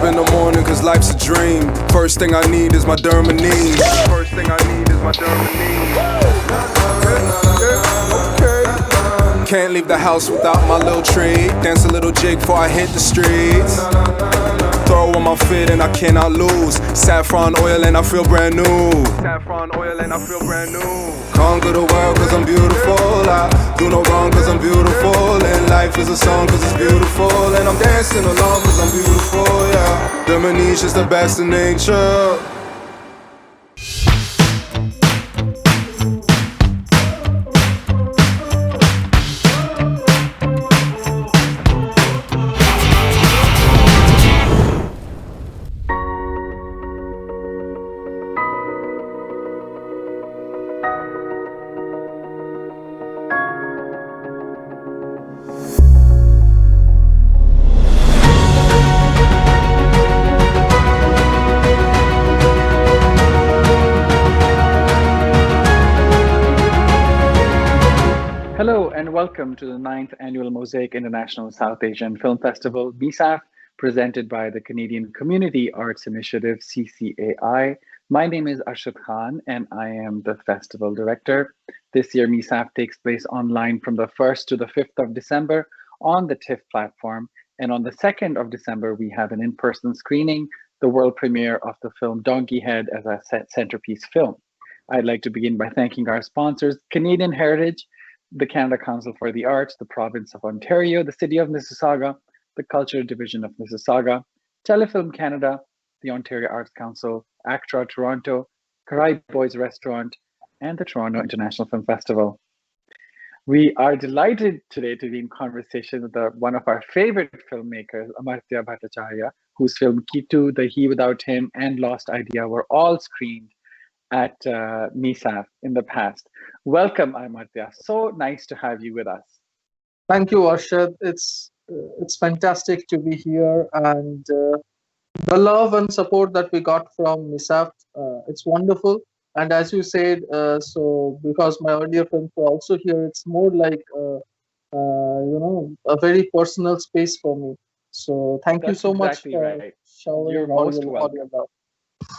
up in the morning cause life's a dream. First thing I need is my Dermanine. First thing I need is my Dermanine. Okay. Can't leave the house without my little treat. Dance a little jig before I hit the streets. Throw on my fit and I cannot lose. Saffron oil and I feel brand new. Saffron oil and I feel brand new. Conquer the world cause I'm beautiful. I do no wrong cause I'm beautiful. And life is a song cause it's beautiful. And I'm dancing along cause I'm beautiful, yeah. The Manish is the best in nature. Hello and welcome to the 9th Annual Mosaic International South Asian Film Festival, MISAFF, presented by the Canadian Community Arts Initiative, CCAI. My name is ARSHAD Khan and I am the festival director. This year, MISAFF takes place online from the 1st to the 5th of December on the TIFF platform. And on the 2nd of December, we have an in-person screening, the world premiere of the film Donkey Head as a centerpiece film. I'd like to begin by thanking our sponsors, Canadian Heritage, the Canada Council for the Arts, the Province of Ontario, the City of Mississauga, the Culture Division of Mississauga, Telefilm Canada, the Ontario Arts Council, ACTRA Toronto, Karai Boys Restaurant, and the Toronto International Film Festival. We are delighted today to be in conversation with one of our favorite filmmakers, AMARTYA BHATTACHARYYA, whose film Kitu, The He Without Him, and Lost Idea were all screened at MISAFF in the past. Welcome, Amartya. So nice to have you with us. Thank you, Arshad. It's fantastic to be here, and the love and support that we got from MISAFF, it's wonderful. And as you said, so because my earlier films were also here, it's more like a very personal space for me. So thank you so much for showering all your love.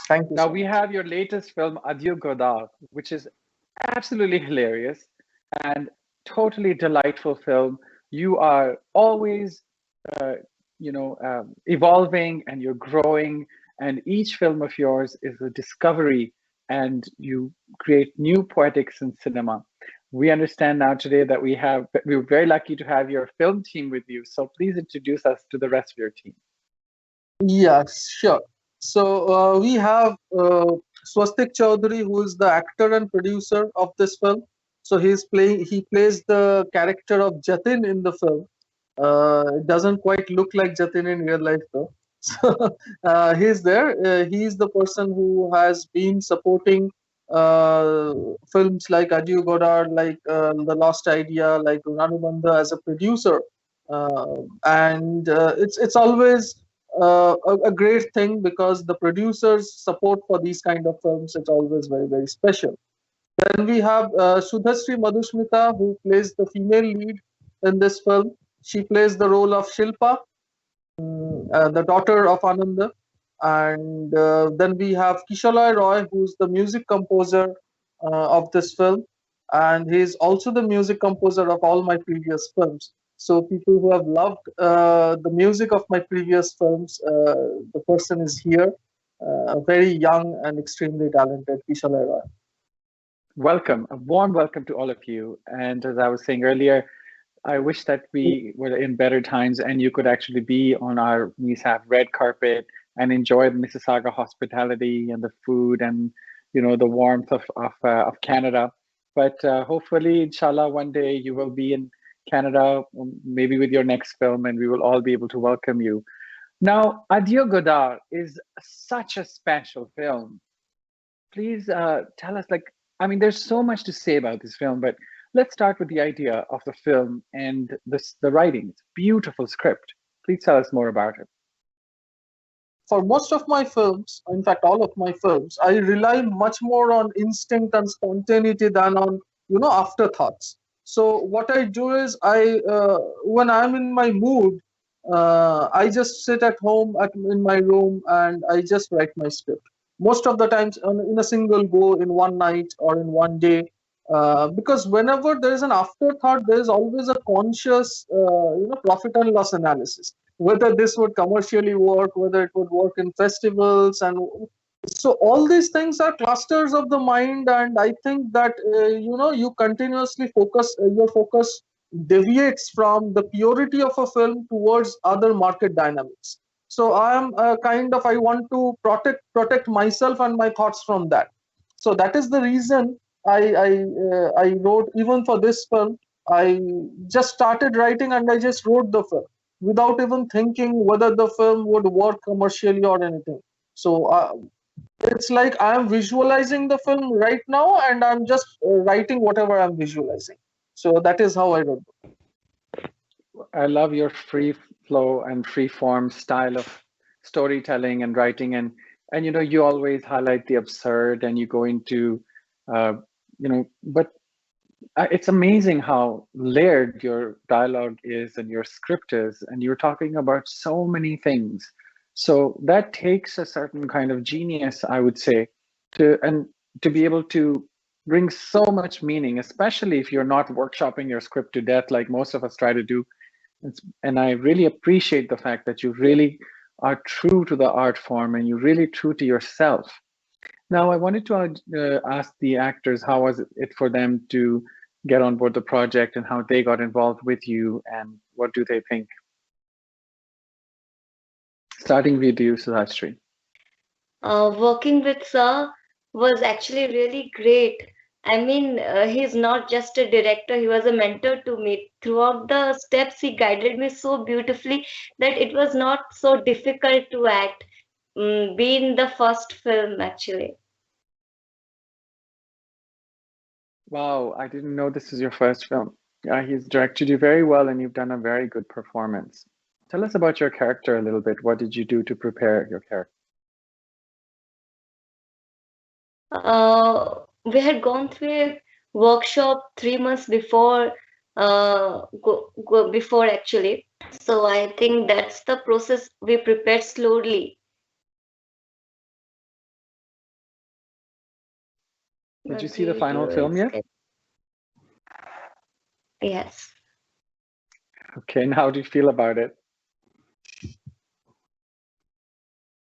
Thank you. Now we have your latest film, Adieu Godard, which is absolutely hilarious and totally delightful film. You are always, evolving and you're growing, and each film of yours is a discovery, and you create new poetics in cinema. We understand now today that we're very lucky to have your film team with you. So please introduce us to the rest of your team. Yes, sure. So we have SWASTIK Choudhury, who is the actor and producer of this film. So he plays the character of Jatin in the film. It doesn't quite look like Jatin in real life though. So he's there. He's the person who has been supporting films like Adieu Godard, like The Lost Idea, like Ranubandha as a producer. And it's always a great thing because the producers' support for these kind of films is always very, very special. Then we have SUDHASHRI MADHUSMITA, who plays the female lead in this film. She plays the role of Shilpa, the daughter of Ananda. And then we have Kishalay Roy, who's the music composer of this film. And he's also the music composer of all my previous films. So people who have loved the music of my previous films, the person is here, very young and extremely talented, Kishalay Roy. Welcome, a warm welcome to all of you. And as I was saying earlier, I wish that we were in better times and you could actually be on our MISAFF red carpet and enjoy the Mississauga hospitality and the food and the warmth of Canada. But hopefully, inshallah, one day you will be in Canada, maybe with your next film, and we will all be able to welcome you. Now, Adieu Godard is such a special film. Please tell us, there's so much to say about this film, but let's start with the idea of the film and the writing. It's a beautiful script. Please tell us more about it. For most of my films, in fact, all of my films, I rely much more on instinct and spontaneity than on, afterthoughts. So what I do is when I'm in my mood, I just sit at home in my room and I just write my script. Most of the times in a single go, in one night or in one day. Because whenever there is an afterthought, there is always a conscious, profit and loss analysis. Whether this would commercially work, whether it would work in festivals, and so all these things are clusters of the mind. And I think that you continuously focus, your focus deviates from the purity of a film towards other market dynamics. So I am I want to protect myself and my thoughts from that. So that is the reason I wrote, even for this film. I just started writing and I just wrote the film without even thinking whether the film would work commercially or anything. So it's like I am visualizing the film right now and I'm just writing whatever I'm visualizing. So that is how I wrote. I love your free flow and free form style of storytelling and writing, and you always highlight the absurd, and you go into but it's amazing how layered your dialogue is and your script is, and you're talking about so many things. So that takes a certain kind of genius, I would say, to be able to bring so much meaning, especially if you're not workshopping your script to death like most of us try to do. And I really appreciate the fact that you really are true to the art form and you're really true to yourself. Now, I wanted to ask the actors, how was it for them to get on board the project and how they got involved with you, and what do they think? Starting with you, SUDHASHRI. Working with Sir was actually really great. I mean, he's not just a director, he was a mentor to me. Throughout the steps, he guided me so beautifully that it was not so difficult to act, being the first film, actually. Wow, I didn't know this is your first film. He's directed you very well and you've done a very good performance. Tell us about your character a little bit. What did you do to prepare your character? We had gone through a workshop 3 months before, before actually. So I think that's the process. We prepared slowly. Did you see the final film yet? Yes. Okay, and how do you feel about it?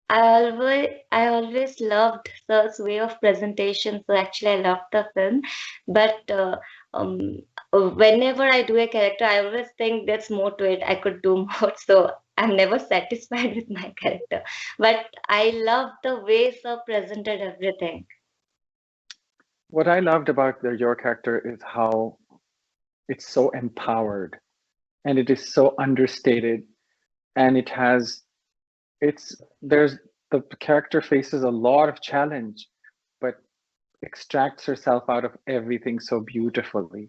I always loved Sir's way of presentation, so actually I loved the film. But whenever I do a character, I always think there's more to it. I could do more, so I'm never satisfied with my character. But I love the way Sir presented everything. What I loved about your character is how it's so empowered, and it is so understated, and the character faces a lot of challenge, but extracts herself out of everything so beautifully.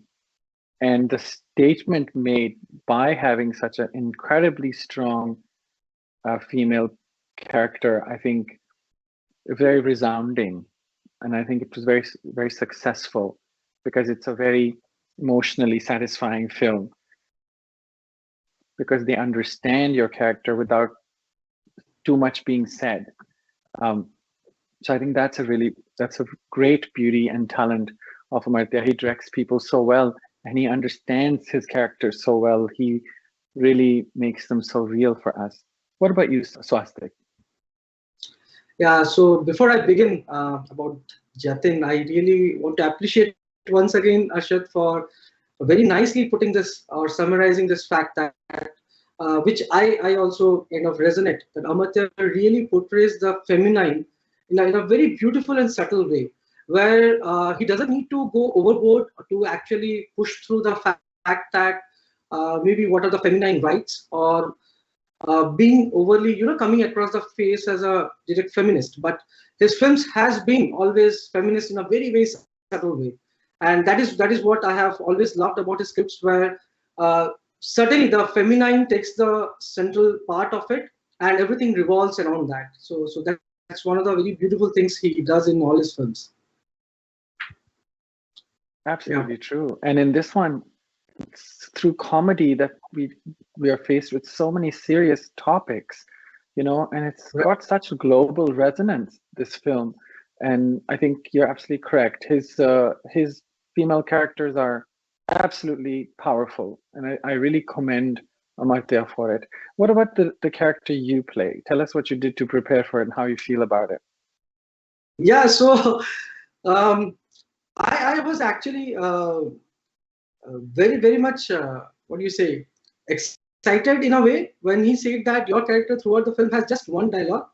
And the statement made by having such an incredibly strong female character, I think, very resounding. And I think it was very, very successful because it's a very emotionally satisfying film, because they understand your character without too much being said. So I think that's a great beauty and talent of Amartya. He directs people so well, and he understands his characters so well. He really makes them so real for us. What about you, Swastik? Yeah, so before I begin about Jatin, I really want to appreciate once again Arshad for very nicely putting this or summarizing this fact that which I also kind of resonate, that Amartya really portrays the feminine in a very beautiful and subtle way, where he doesn't need to go overboard to actually push through the fact that maybe what are the feminine rights, or being overly, coming across the face as a direct feminist. But his films has been always feminist in a very, very subtle way. And that is what I have always loved about his scripts, where certainly the feminine takes the central part of it and everything revolves around that. So that's one of the very beautiful things he does in all his films. Absolutely true. And in this one, it's through comedy that we are faced with so many serious topics, you know, and it's got such global resonance, this film. And I think you're absolutely correct. His female characters are absolutely powerful, and I really commend Amartya for it. What about the character you play? Tell us what you did to prepare for it and how you feel about it. Yeah, so I was actually very much what do you say, excited in a way when he said that your character throughout the film has just one dialogue.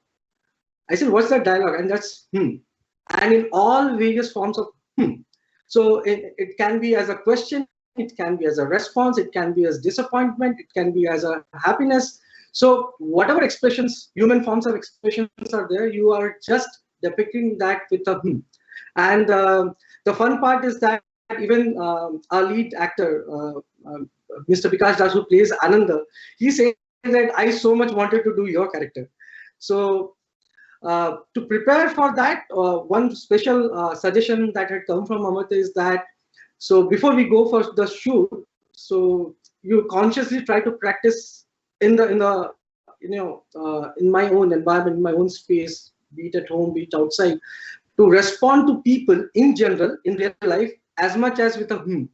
I said, what's that dialogue? And that's and in all various forms of so it can be as a question, it can be as a response, it can be as disappointment, it can be as a happiness. So whatever expressions, human forms of expressions are there, you are just depicting that with a and the fun part is that even our lead actor, Mr. Bikash Das, who plays Ananda, he said that I so much wanted to do your character. So to prepare for that, one special suggestion that had come from Amartya is that, so before we go for the shoot, so you consciously try to practice in the in my own environment, in my own space, be it at home, be it outside, to respond to people in general in real life as much as with a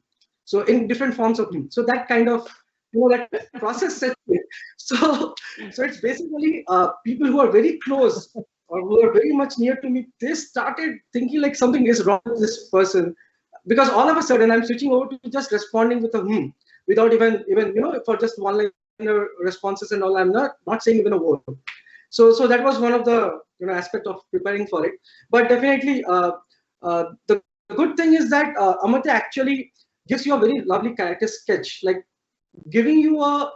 so in different forms of so that kind of that process sets in. So it's basically people who are very close or who are very much near to me, they started thinking like something is wrong with this person, because all of a sudden I'm switching over to just responding with a without even for just one liner responses and all. I'm not saying even a word. So that was one of the aspect of preparing for it. But definitely the good thing is that Amartya actually gives you a very lovely character sketch, like giving you a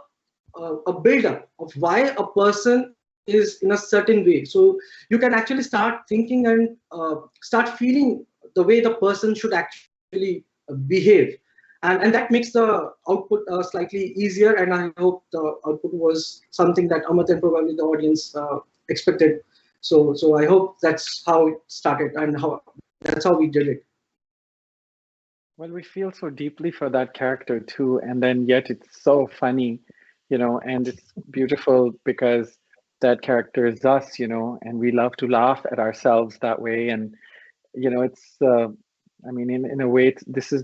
build-up of why a person is in a certain way. So you can actually start thinking and start feeling the way the person should actually behave. And that makes the output slightly easier. And I hope the output was something that Amartya and probably the audience expected. So I hope that's how it started and that's how we did it. Well, we feel so deeply for that character too, and then yet it's so funny, and it's beautiful because that character is us, and we love to laugh at ourselves that way. And it's I mean, in a way, this is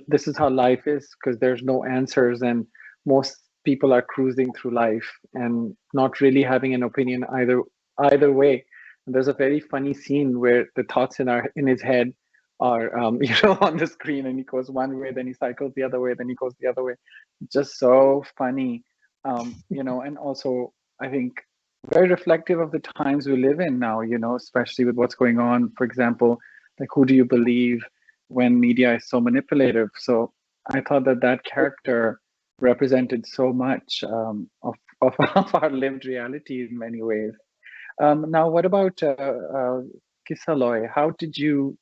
this is how life is, because there's no answers, and most people are cruising through life and not really having an opinion either way. And there's a very funny scene where the thoughts in his head are on the screen, and he goes one way, then he cycles the other way, then he goes the other way. Just so funny, and also I think very reflective of the times we live in now, especially with what's going on. For example, like, who do you believe when media is so manipulative? So I thought that character represented so much of our lived reality in many ways. Now, what about Kisaloy? How did you?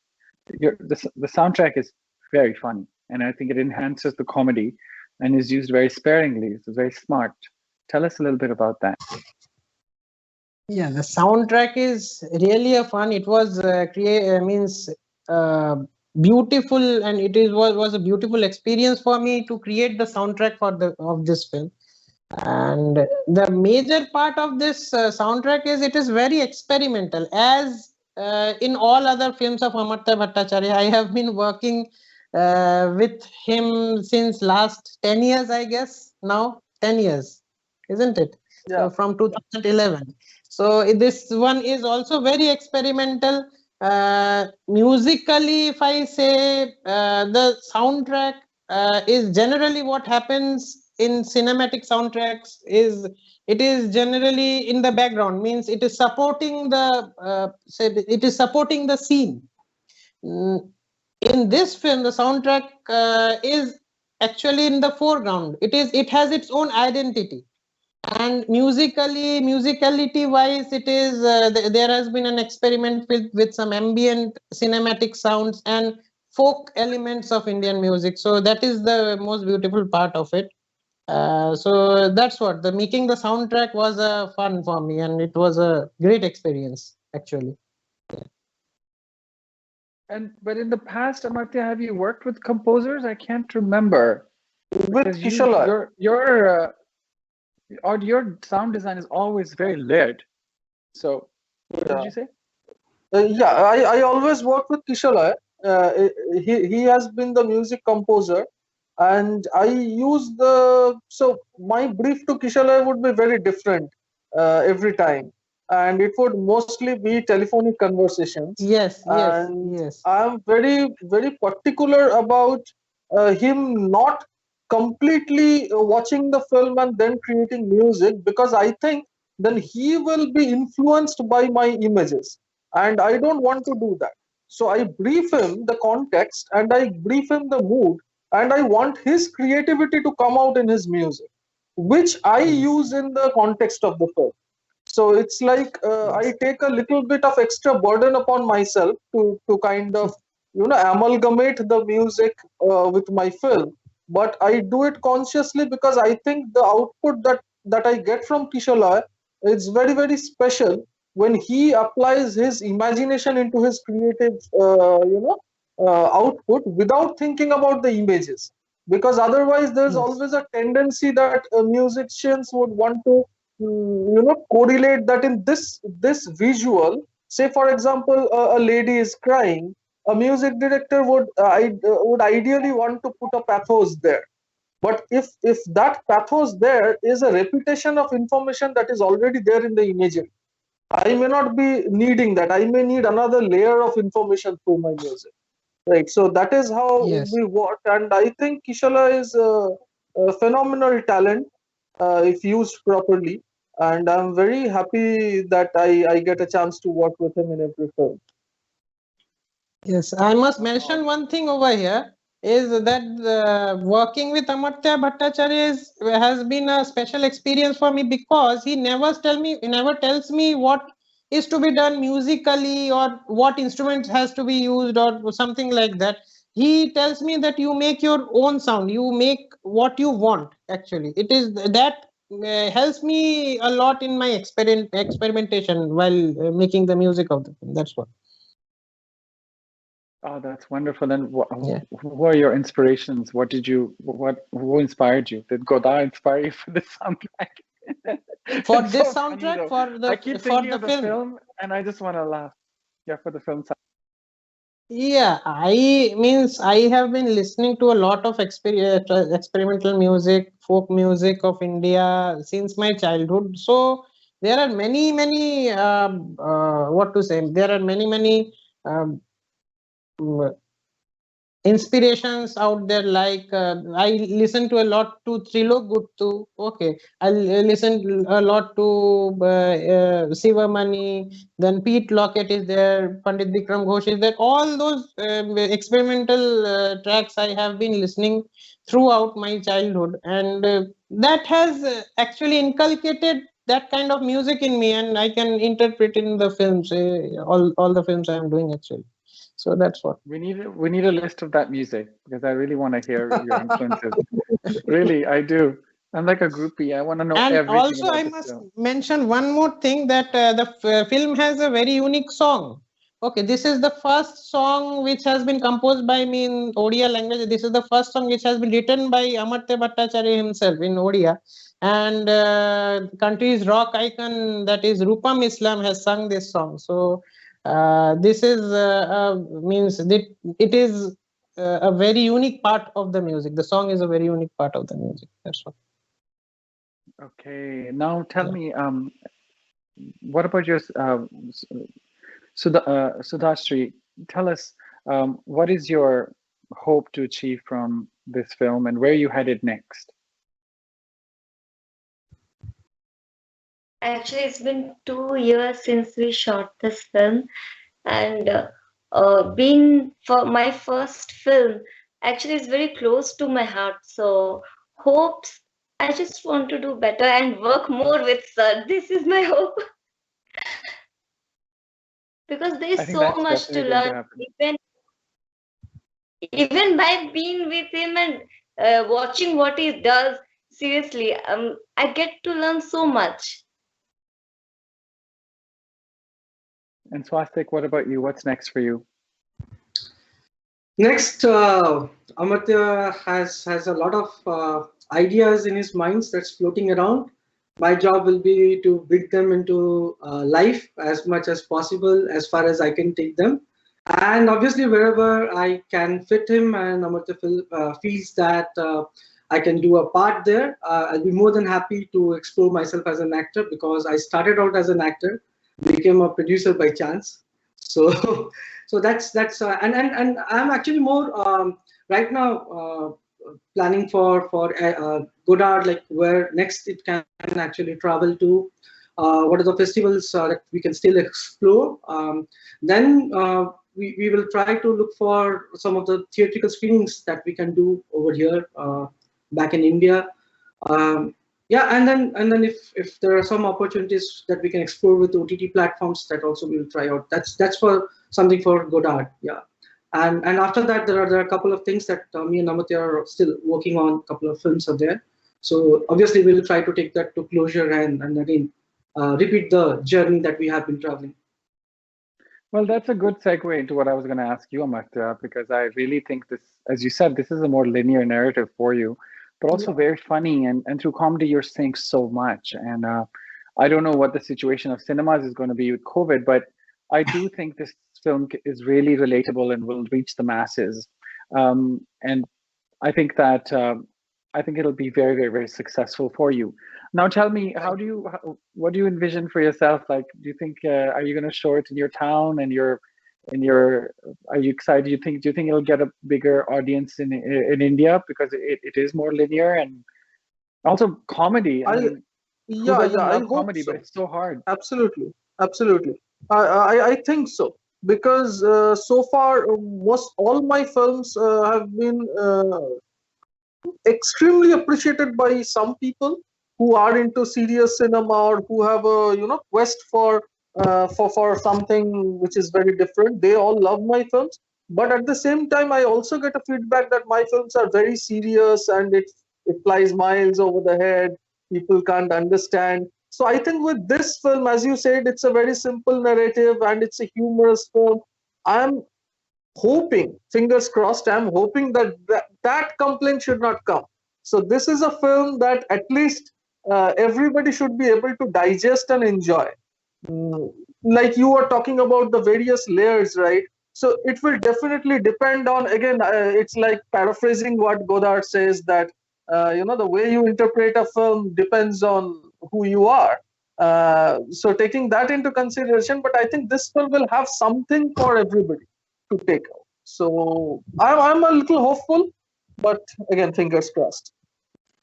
The soundtrack is very funny, and I think it enhances the comedy and is used very sparingly. It's very smart. Tell us a little bit about that. Yeah, the soundtrack is really a fun. It was beautiful, and it was a beautiful experience for me to create the soundtrack of this film. And the major part of this soundtrack is it is very experimental, as in all other films of Amartya Bhattacharya. I have been working with him since last 10 years, I guess. Now 10 years, isn't it? Yeah. So from 2011. So this one is also very experimental. Musically, if I say, the soundtrack is generally what happens in cinematic soundtracks is it is generally in the background, means it is supporting the scene. In this film, the soundtrack is actually in the foreground. It has its own identity. And musicality wise, it is there has been an experiment with some ambient cinematic sounds and folk elements of Indian music. So that is the most beautiful part of it. So that's what making the soundtrack was fun for me, and it was a great experience actually. But in the past, Amartya, have you worked with composers? I can't remember. with Because Kishalai. your sound design is always very layered. So what did you say? Yeah, I always work with Kishalai. He has been the music composer, and I use so my brief to Kishalai would be very different every time, and it would mostly be telephonic conversations. Yes, yes, And yes. I'm very particular about him not completely watching the film and then creating music, because I think then he will be influenced by my images, and I don't want to do that. So I brief him the context and I brief him the mood, and I want his creativity to come out in his music, which I use in the context of the film. So it's like I take a little bit of extra burden upon myself to kind of amalgamate the music with my film, but I do it consciously because I think the output that I get from Kishalay is very special when he applies his imagination into his creative output without thinking about the images, because otherwise there's Yes. always a tendency that musicians would want to correlate that in this visual. Say for example, a lady is crying, a music director would ideally want to put a pathos there, but if that pathos there is a repetition of information that is already there in the imagery, I may not be needing that. I may need another layer of information through my music, right? So that is how Yes. we work, and I think Kishala is a phenomenal talent if used properly, and I'm very happy that I get a chance to work with him in every film. Yes, I must mention one thing over here is that working with Amartya Bhattacharya has been a special experience for me, because he never tells me what is to be done musically or what instrument has to be used or something like that. He tells me that you make your own sound, you make what you want. Actually, it is that helps me a lot in my experimentation while making the music of the film. That's what. Oh, that's wonderful. And Yeah. who are your inspirations? Who inspired you? Did Godard inspire you for this soundtrack? For It's this so funny soundtrack, though. I keep for thinking the of the film. film and I just want to laugh. Yeah, for the film. Yeah, I have been listening to a lot of experimental music, folk music of India since my childhood. So there are many what to say. There are many um, inspirations out there, like I listen to a lot to Trilok Guttu. Okay, I listen a lot to Sivamani, then Pete Lockett is there, Pandit Bikram Ghosh is there. All those experimental tracks I have been listening throughout my childhood, and that has actually inculcated that kind of music in me, and I can interpret in the films, all the films I am doing actually. So that's what. We need a list of that music because I really want to hear your influences. Really, I do. I'm like a groupie. I want to know And everything also, about I this must film. mention one more thing, that the film has a very unique song. Okay, this is the first song which has been composed by me in Odia language. This is the first song which has been written by Amartya Bhattacharya himself in Odia. And country's rock icon, that is Rupam Islam, has sung this song. So this is means that it is a very unique part of the music. The song is a very unique part of the music. That's what. Okay, now tell me, what about your Sudhashri? Tell us, what is your hope to achieve from this film, and where are you headed next? Actually, it's been 2 years since we shot this film, and being for my first film, actually, it's very close to my heart. So, hopes, I just want to do better and work more with Sir. This is my hope. Because there I is think so that's much to definitely going to learn, happen. even by being with him and watching what he does. Seriously, I get to learn so much. And Swastik, what about you? What's next for you? Next, Amartya has a lot of ideas in his minds that's floating around. My job will be to bring them into life as much as possible, as far as I can take them. And obviously, wherever I can fit him and Amartya feels that I can do a part there, I'll be more than happy to explore myself as an actor, because I started out as an actor, became a producer by chance. So, so that's and I'm actually more right now planning for Godard, like where next it can actually travel to. What are the festivals that we can still explore? Then we will try to look for some of the theatrical screenings that we can do over here back in India. Yeah, and then if there are some opportunities that we can explore with OTT platforms, that also we will try out. That's for something for Godard. Yeah. And after that, there are a couple of things that me and Amartya are still working on. A couple of films are there, so obviously we'll try to take that to closure and again repeat the journey that we have been traveling. Well, that's a good segue into what I was going to ask you, Amartya, because I really think this, as you said, this is a more linear narrative for you, but also very funny. And through comedy, you're saying so much. And I don't know what the situation of cinemas is going to be with COVID, but I do think this film is really relatable and will reach the masses. And I think that I think it'll be very, very, very successful for you. Now, tell me, what do you envision for yourself? Like, do you think, are you going to show it in your town and are you excited? Do you think it'll get a bigger audience in India because it is more linear and also comedy? I mean, who doesn't love comedy, but it's so hard. Absolutely, absolutely. I think so, because so far most all my films have been extremely appreciated by some people who are into serious cinema, or who have a quest for something which is very different. They all love my films, but at the same time I also get a feedback that my films are very serious and it flies miles over the head. People can't understand. So I think with this film, as you said, it's a very simple narrative and it's a humorous film. I'm hoping, fingers crossed, I'm hoping that that complaint should not come. So this is a film that at least everybody should be able to digest and enjoy. Like you were talking about the various layers, right? So it will definitely depend on, again, it's like paraphrasing what Godard says, that the way you interpret a film depends on who you are. So taking that into consideration, but I think this film will have something for everybody to take out. So I'm a little hopeful, but again, fingers crossed.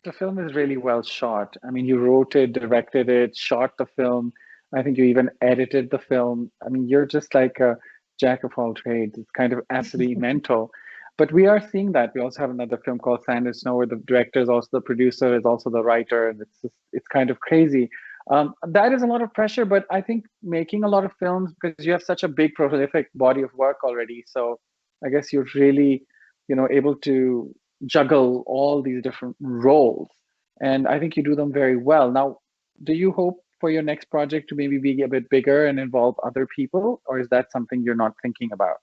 The film is really well shot. I mean, you wrote it, directed it, shot the film. I think you even edited the film. I mean, you're just like a jack of all trades. It's kind of absolutely mental. But we are seeing that. We also have another film called Sand and Snow, where the director is also the producer, is also the writer, and it's kind of crazy. That is a lot of pressure, but I think making a lot of films, because you have such a big prolific body of work already. So I guess you're really, able to juggle all these different roles. And I think you do them very well. Now, do you hope for your next project to maybe be a bit bigger and involve other people, or is that something you're not thinking about?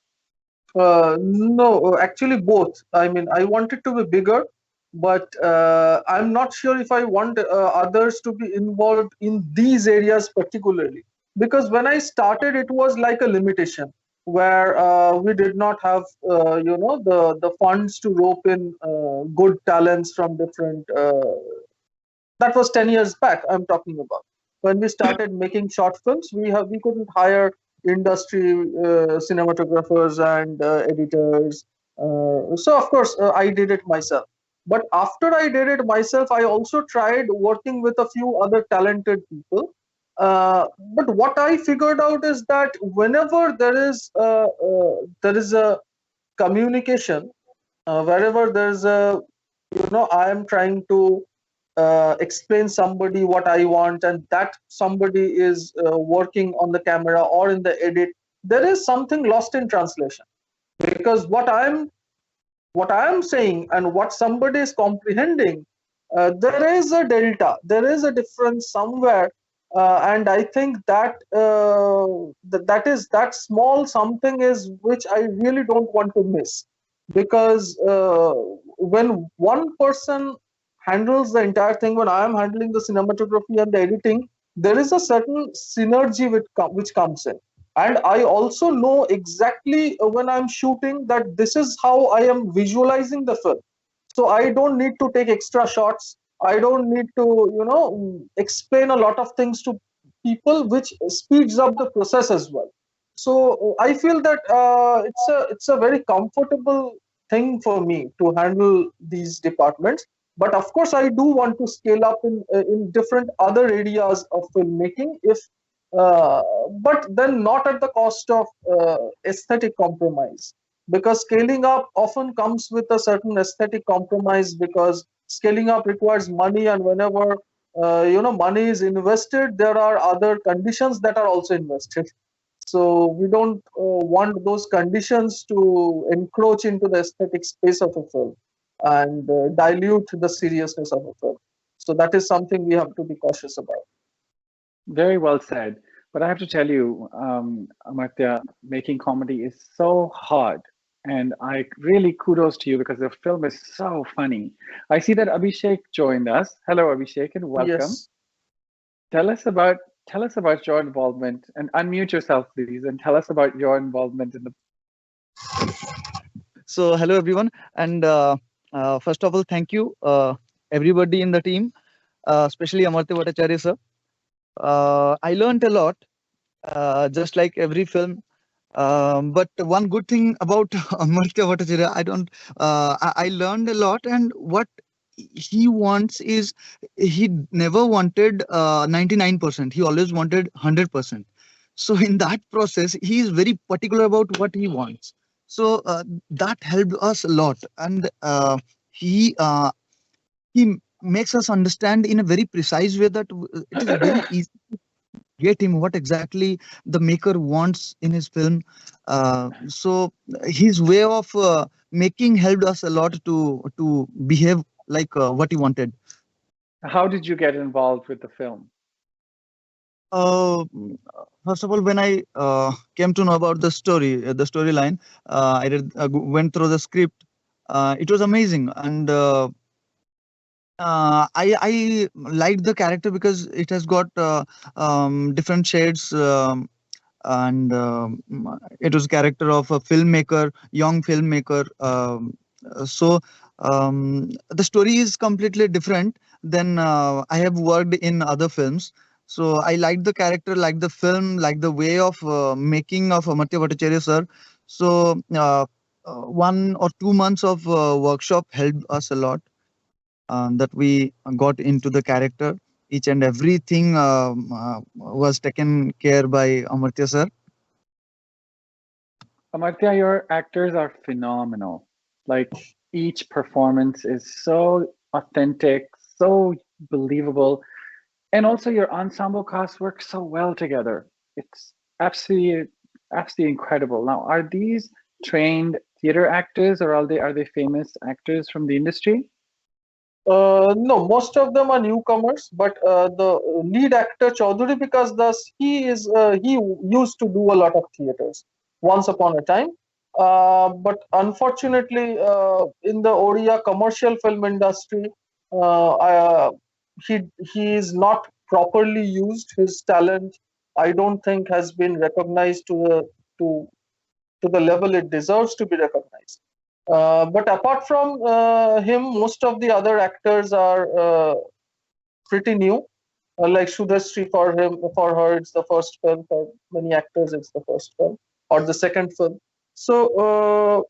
No, actually both. I mean, I want it to be bigger, but I'm not sure if I want others to be involved in these areas particularly. Because when I started, it was like a limitation where we did not have, the funds to rope in good talents from different. That was 10 years back. I'm talking about when we started making short films. We couldn't hire industry cinematographers and editors. So of course I did it myself. But after I did it myself, I also tried working with a few other talented people. But what I figured out is that whenever there is a communication, wherever there's I am trying to explain somebody what I want, and that somebody is working on the camera or in the edit, there is something lost in translation, because what I am saying and what somebody is comprehending, there is a delta, there is a difference somewhere, and I think that that small something is which I really don't want to miss. because when one person handles the entire thing, when I am handling the cinematography and the editing, there is a certain synergy which comes in. And I also know exactly when I'm shooting that this is how I am visualizing the film. So I don't need to take extra shots. I don't need to, explain a lot of things to people, which speeds up the process as well. So I feel that it's a very comfortable thing for me to handle these departments. But of course, I do want to scale up in different other areas of filmmaking, if but then not at the cost of aesthetic compromise, because scaling up often comes with a certain aesthetic compromise, because scaling up requires money, and whenever money is invested, there are other conditions that are also invested. So we don't want those conditions to encroach into the aesthetic space of a film and dilute the seriousness of a film. So that is something we have to be cautious about. Very well said. But I have to tell you, Amartya, making comedy is so hard. And I really kudos to you because the film is so funny. I see that Abhishek joined us. Hello, Abhishek, and welcome. Yes. Tell us about your involvement, and unmute yourself, please, and tell us about your involvement in the. So hello everyone, and first of all, thank you everybody in the team, especially Amartya Bhattacharya sir. I learned a lot, just like every film. But one good thing about Amartya Bhattacharya, I learned a lot, and what he wants is, he never wanted 99%. He always wanted 100%. So in that process, he is very particular about what he wants. So that helped us a lot, and he makes us understand in a very precise way that it is very easy to get him what exactly the maker wants in his film. So his way of making helped us a lot to behave like what he wanted. How did you get involved with the film? First of all, when I came to know about the storyline, I went through the script. It was amazing, and I liked the character because it has got different shades, and it was character of a filmmaker, young filmmaker. So the story is completely different than I have worked in other films. So I liked the character, like the film, like the way of making of Amartya Bhattacharya sir. So 1 or 2 months of workshop helped us a lot, that we got into the character. Each and everything was taken care by Amartya sir. Amartya, your actors are phenomenal. Like, each performance is so authentic, so believable. And also your ensemble cast works so well together. It's absolutely incredible. Now, are these trained theater actors, or are they famous actors from the industry? No, most of them are newcomers, but the lead actor Choudhury, because he used to do a lot of theaters once upon a time. But unfortunately, in the Odia commercial film industry, he is not properly used. His talent, I don't think, has been recognized to the level it deserves to be recognized. But apart from him, most of the other actors are pretty new. Like SUDHASHRI, for her, it's the first film. For many actors, it's the first film or the second film. So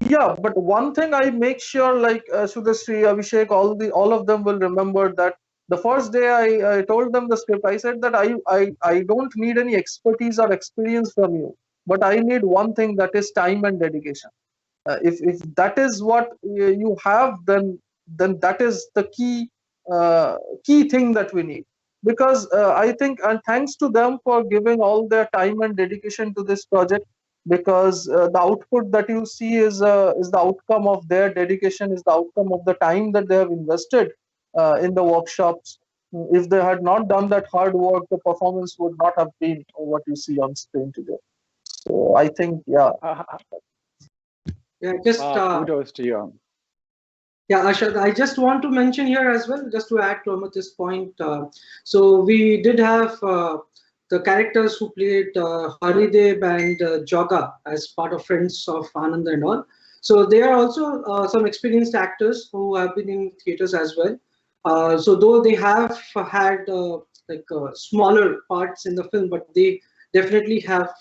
yeah, but one thing I make sure, like SUDHASHRI, Abhishek, all of them will remember that the first day I told them the script, I said that I don't need any expertise or experience from you, but I need one thing, that is time and dedication. If that is what you have, then that is the key thing that we need. Because I think, and thanks to them for giving all their time and dedication to this project, because the output that you see is the outcome of their dedication, is the outcome of the time that they have invested in the workshops. If they had not done that hard work, the performance would not have been what you see on screen today. So I think, yeah. Yeah, just kudos to you. Yeah, Arshad, I just want to mention here as well, just to add to Amartya's point. So we did have the characters who played Haridev and Joga as part of Friends of Anand and all. So they are also some experienced actors who have been in theaters as well. So though they have had smaller parts in the film, but they definitely have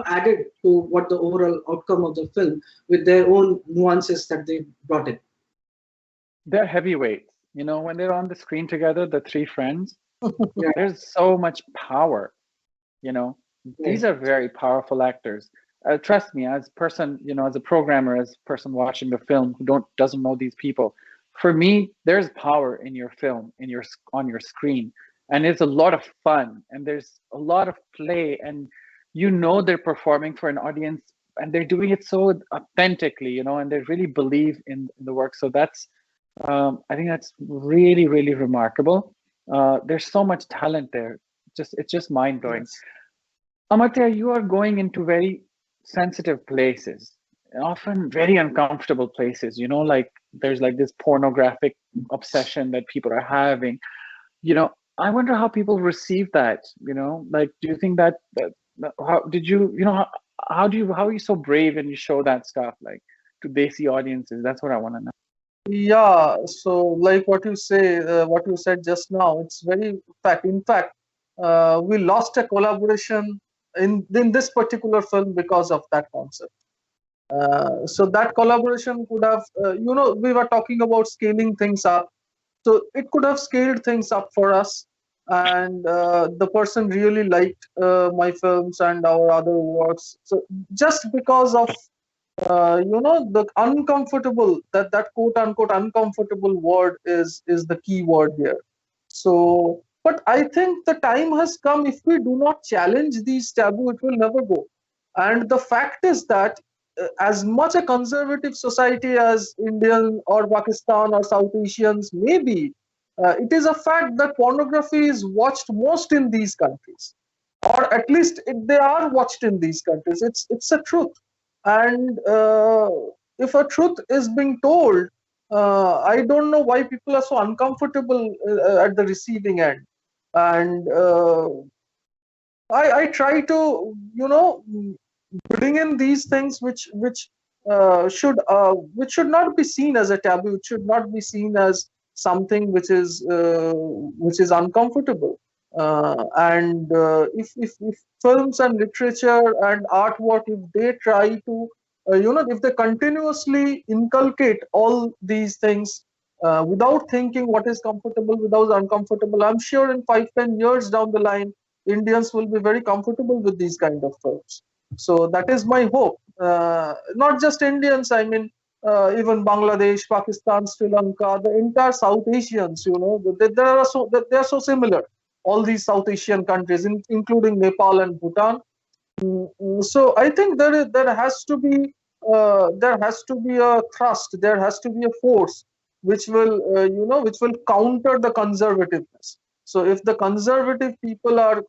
added to what the overall outcome of the film with their own nuances that they brought in. They're heavyweights. You know, when they're on the screen together, the three friends, Yeah. there's so much power. You know, these are very powerful actors. Trust me, as person, you know, as a programmer, as a person watching the film who doesn't know these people, for me, there's power in your film, on your screen, and it's a lot of fun, and there's a lot of play, and you know they're performing for an audience, and they're doing it so authentically, you know, and they really believe in the work. So that's I think that's really, really remarkable. There's so much talent there. It's just mind blowing. Yes. Amartya, you are going into very sensitive places, often very uncomfortable places. You know, like there's like this pornographic obsession that people are having. You know, I wonder how people receive that. You know, like, do you think that how did you, you know, how are you so brave and you show that stuff like to Desi audiences? That's what I want to know. Yeah, so like what you said just now, it's very fact. In fact, we lost a collaboration in this particular film because of that concept. So that collaboration could have, we were talking about scaling things up. So it could have scaled things up for us, and the person really liked my films and our other works. So just because of the uncomfortable, that quote unquote uncomfortable word is the key word here. So, but I think the time has come. If we do not challenge these taboo, it will never go. And the fact is that as much a conservative society as Indian or Pakistan or South Asians may be, it is a fact that pornography is watched most in these countries, or at least they are watched in these countries. It's a truth. And if a truth is being told, I don't know why people are so uncomfortable at the receiving end. And I try to, bring in these things which should not be seen as a taboo. It should not be seen as something which is uncomfortable. If films and literature and artwork, if they try to, if they continuously inculcate all these things without thinking what is comfortable, without uncomfortable, I'm sure in 5-10 years down the line, Indians will be very comfortable with these kind of films. So that is my hope. Not just Indians, I mean, even Bangladesh, Pakistan, Sri Lanka, the entire South Asians, they are so similar. All these South Asian countries, including Nepal and Bhutan. So I think there has to be a thrust, there has to be a force which will counter the conservativeness. So if the conservative people are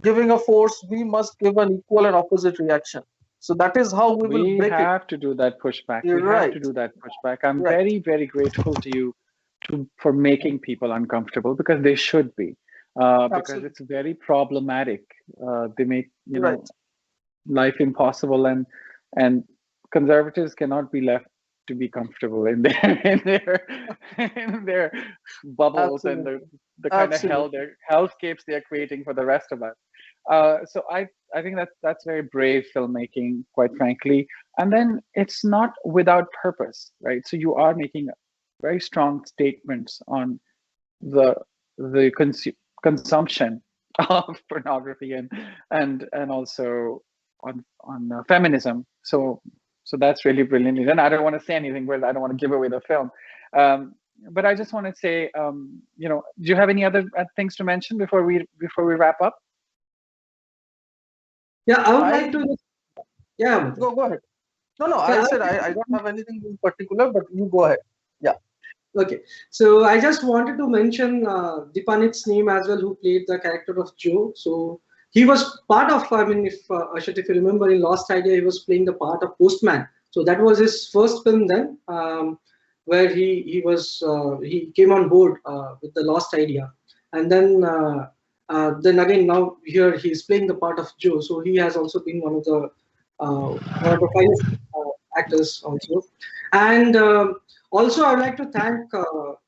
giving a force, we must give an equal and opposite reaction. So that is how we will break it. We have to do that pushback. You're we right. have to do that pushback. I'm very, very grateful to you for making people uncomfortable, because they should be. Because it's very problematic. They make life impossible, and conservatives cannot be left to be comfortable in their bubbles. Absolutely. And the kind of hellscapes they're creating for the rest of us. So I think that's very brave filmmaking, quite frankly. And then it's not without purpose, right? So you are making very strong statements on the consumption of pornography and also on feminism. So that's really brilliant. And I don't want to say anything, but I don't want to give away the film. But I just want to say, do you have any other things to mention before we wrap up? Yeah, I would like to. Yeah, go ahead. No, I said I don't have anything in particular, but you go ahead. Yeah. Okay, so I just wanted to mention Dipanit's name as well, who played the character of Joe. So he was part of, I mean, if Arshad, if you remember in Lost Idea, he was playing the part of Postman. So that was his first film then, where he came on board with the Lost Idea, and then again now here he's playing the part of Joe. So he has also been one of the finest actors also, and also I would like to thank so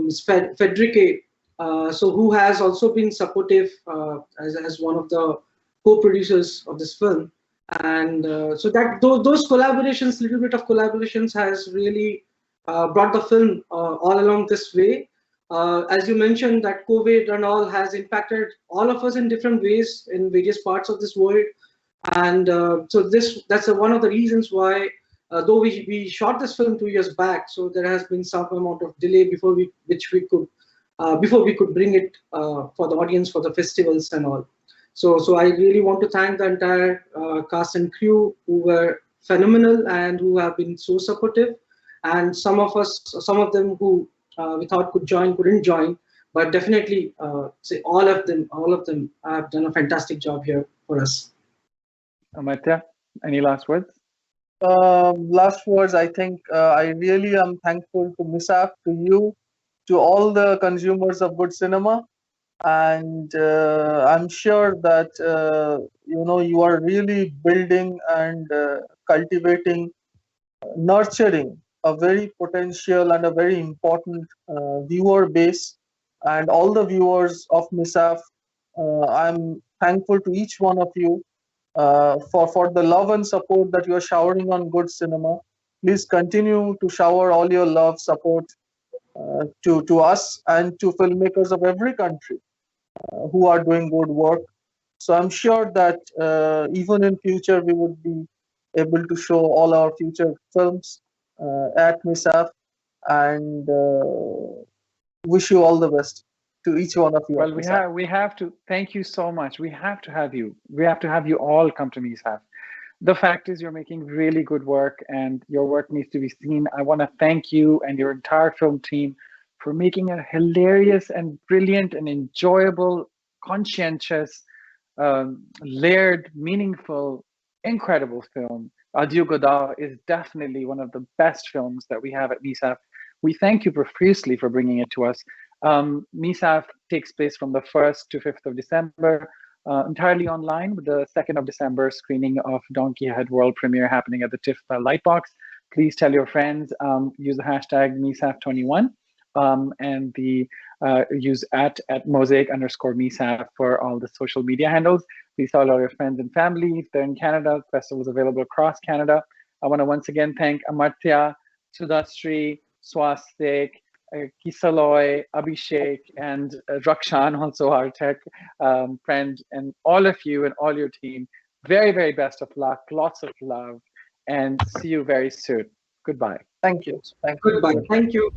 Ms. Federique, so who has also been supportive as one of the co-producers of this film. And so that those collaborations, little bit of collaborations, has really brought the film all along this way. As you mentioned, that COVID and all has impacted all of us in different ways in various parts of this world, and so that's one of the reasons why, though we shot this film 2 years back, so there has been some amount of delay before we could bring it for the audience for the festivals and all. So I really want to thank the entire cast and crew who were phenomenal and who have been so supportive. And some of them who we thought couldn't join, but definitely say all of them have done a fantastic job here for us. Amartya, any last words? Last words, I think I really am thankful to MISAFF, to you, to all the consumers of good cinema. And I'm sure that you are really building and cultivating, nurturing a very potential and a very important viewer base. And all the viewers of MISAFF, I'm thankful to each one of you for the love and support that you are showering on good cinema. Please continue to shower all your love, support to us and to filmmakers of every country who are doing good work. So I'm sure that even in future we would be able to show all our future films at MISAFF, and wish you all the best to each one of you. Well, we have to thank you so much. We have to have you. We have to have you all come to MISAFF. The fact is, you're making really good work, and your work needs to be seen. I want to thank you and your entire film team for making a hilarious and brilliant and enjoyable, conscientious, layered, meaningful, incredible film. Adieu Godard is definitely one of the best films that we have at MISAFF. We thank you profusely for bringing it to us. MISAFF takes place from the 1st to 5th of December, entirely online, with the 2nd of December screening of Donkey Head world premiere happening at the TIFF Lightbox. Please tell your friends, use the hashtag MISAFF21, and use at @mosaic_MISAFF for all the social media handles. Please tell all your friends and family. If they're in Canada, the festival is available across Canada. I want to once again thank Amartya, SUDHASHRI, SWASTIK, Kisaloy, Abhishek, and Rakshan, also our tech friend, and all of you and all your team. Very, very best of luck, lots of love, and see you very soon. Goodbye. Thank you. Goodbye. Thank you.